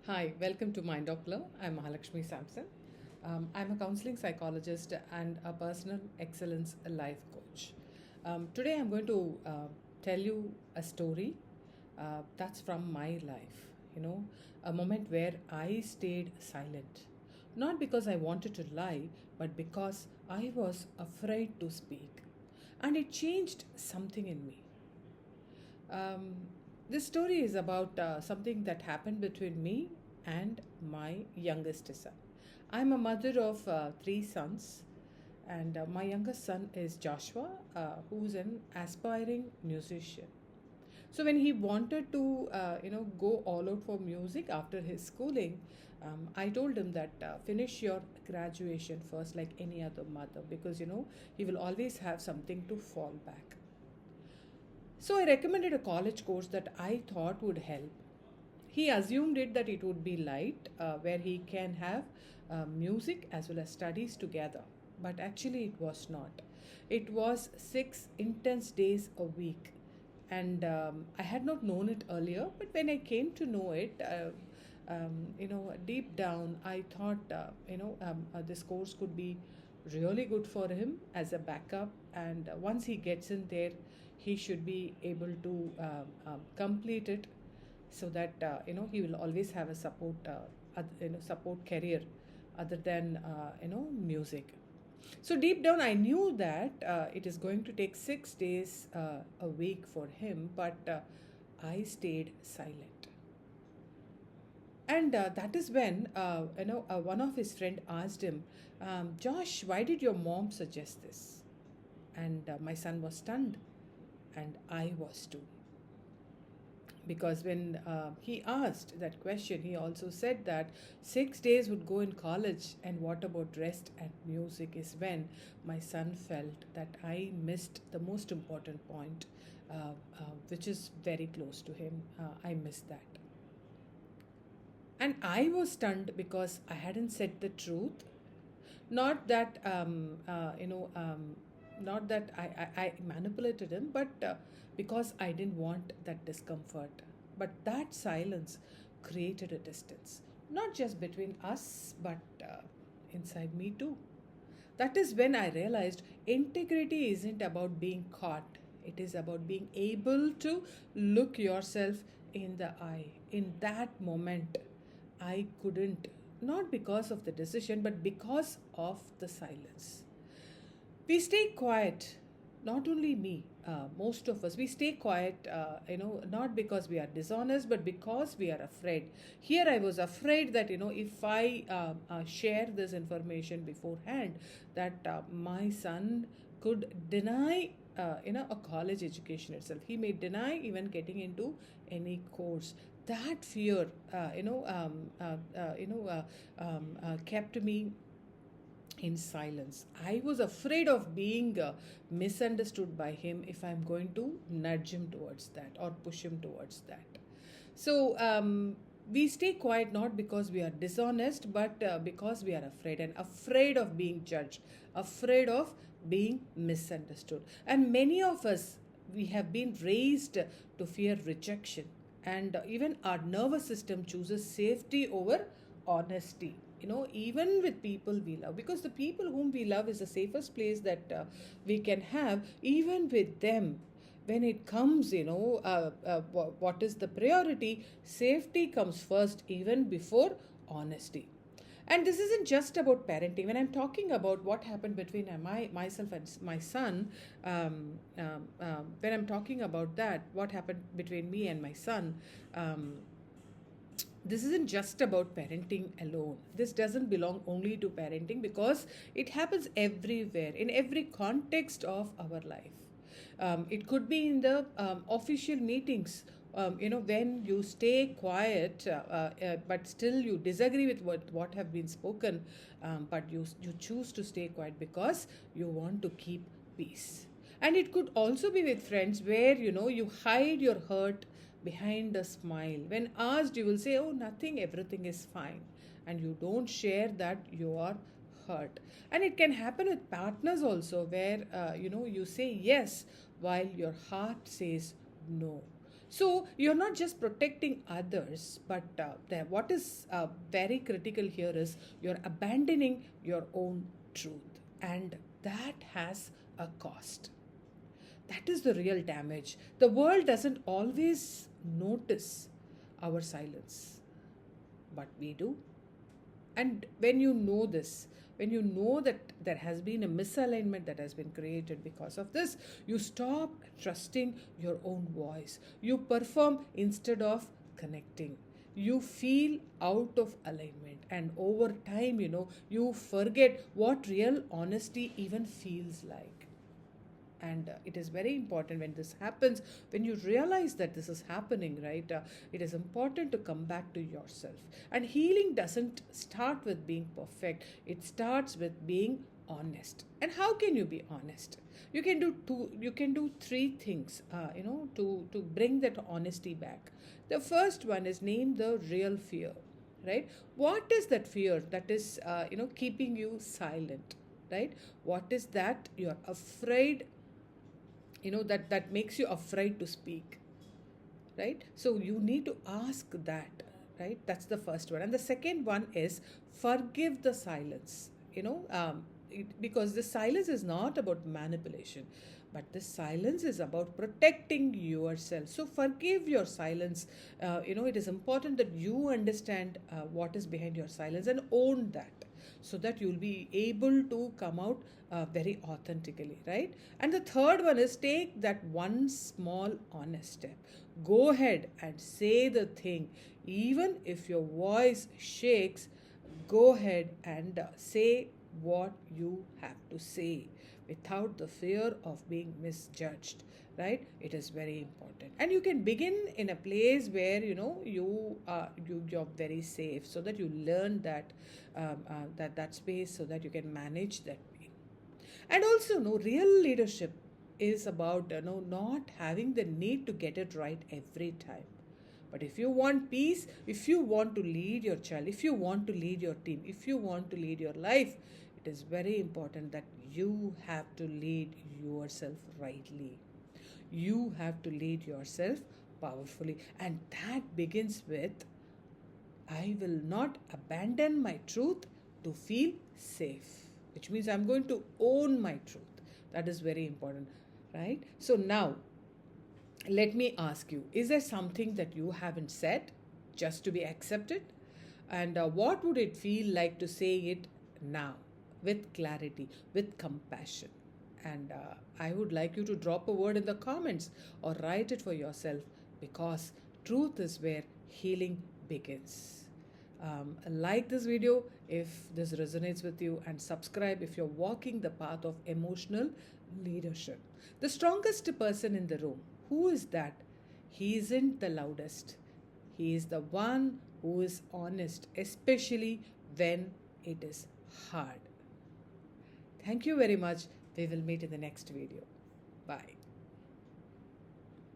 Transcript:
Hi, welcome to Mind Doppler. I'm Mahalakshmi Sampson. I'm a counseling psychologist and a personal excellence life coach. Today, I'm going to tell you a story that's from my life. A moment where I stayed silent. Not because I wanted to lie, but because I was afraid to speak. And it changed something in me. Um, this story is about something that happened between me and my youngest son. I'm a mother of three sons, and my youngest son is Joshua, who's an aspiring musician. So when he wanted to, go all out for music after his schooling, I told him that finish your graduation first, like any other mother, because he will always have something to fall back. So I recommended a college course that I thought would help. He assumed that it would be light, where he can have music as well as studies together. But actually, it was not. It was 6 intense days a week. And I had not known it earlier, but when I came to know it, deep down, I thought, this course could be really good for him as a backup. And once he gets in there, he should be able to complete it so that he will always have a support career other than music. So deep down I knew that it is going to take 6 days a week for him, but I stayed silent. And that is when one of his friend asked him, Josh, why did your mom suggest this? And my son was stunned, and I was too. Because when he asked that question, he also said that 6 days would go in college, and what about rest and music, is when my son felt that I missed the most important point, which is very close to him. I missed that. And I was stunned because I hadn't said the truth. Not that not that I manipulated him, but because I didn't want that discomfort. But that silence created a distance, not just between us, but inside me too. That is when I realized integrity isn't about being caught, it is about being able to look yourself in the eye. In that moment, I couldn't, not because of the decision, but because of the silence. We stay quiet, not only me, most of us, we stay quiet, not because we are dishonest, but because we are afraid. Here I was afraid that if I share this information beforehand, that my son could deny a college education itself. He may deny even getting into any course. That fear kept me in silence. I was afraid of being misunderstood by him if I'm going to nudge him towards that or push him towards that. So we stay quiet not because we are dishonest, but because we are afraid, and afraid of being judged, afraid of being misunderstood. And many of us, we have been raised to fear rejection, and even our nervous system chooses safety over honesty, even with people we love, because the people whom we love is the safest place that we can have. Even with them, when it comes, what is the priority, safety comes first even before honesty. And this isn't just about parenting. When I'm talking about what happened between myself and my son, when I'm talking about that, what happened between me and my son, this isn't just about parenting alone. This doesn't belong only to parenting, because it happens everywhere, in every context of our life. It could be in the official meetings. When you stay quiet, but still you disagree with what have been spoken, but you choose to stay quiet because you want to keep peace. And it could also be with friends, where you hide your hurt behind a smile. When asked, you will say, oh, nothing, everything is fine. And you don't share that you are hurt. And it can happen with partners also, where you say yes while your heart says no. So you're not just protecting others, but what is very critical here is you're abandoning your own truth, and that has a cost. That is the real damage. The world doesn't always notice our silence, but we do. And when you know this, when you know that there has been a misalignment that has been created because of this, you stop trusting your own voice. You perform instead of connecting. You feel out of alignment, and over time, you forget what real honesty even feels like. And it is very important when this happens, when you realize that this is happening, right? It is important to come back to yourself. And healing doesn't start with being perfect, it starts with being honest. And how can you be honest? You can do three things, to bring that honesty back. The first one is name the real fear, right? What is that fear that is keeping you silent, right? What is that you're afraid, that makes you afraid to speak, right? So you need to ask that, right? That's the first one. And the second one is forgive the silence, because the silence is not about manipulation, but the silence is about protecting yourself. So forgive your silence. It is important that you understand what is behind your silence and own that, so that you'll be able to come out very authentically, right? And the third one is take that one small honest step. Go ahead and say the thing, even if your voice shakes. Go ahead and say what you have to say without the fear of being misjudged, right? It is very important. And you can begin in a place where you're very safe, so that you learn that space, so that you can manage that way. And also, no, real leadership is about not having the need to get it right every time. But if you want peace, if you want to lead your child, if you want to lead your team, if you want to lead your life, it is very important that you have to lead yourself rightly. You have to lead yourself powerfully. And that begins with I will not abandon my truth to feel safe, which means I'm going to own my truth. That is very important, right? So now, let me ask you, is there something that you haven't said just to be accepted? And what would it feel like to say it now with clarity, with compassion? And I would like you to drop a word in the comments or write it for yourself, because truth is where healing begins. Like this video if this resonates with you, and subscribe if you're walking the path of emotional leadership. The strongest person in the room, who is that? He isn't the loudest. He is the one who is honest, especially when it is hard. Thank you very much. We will meet in the next video. Bye.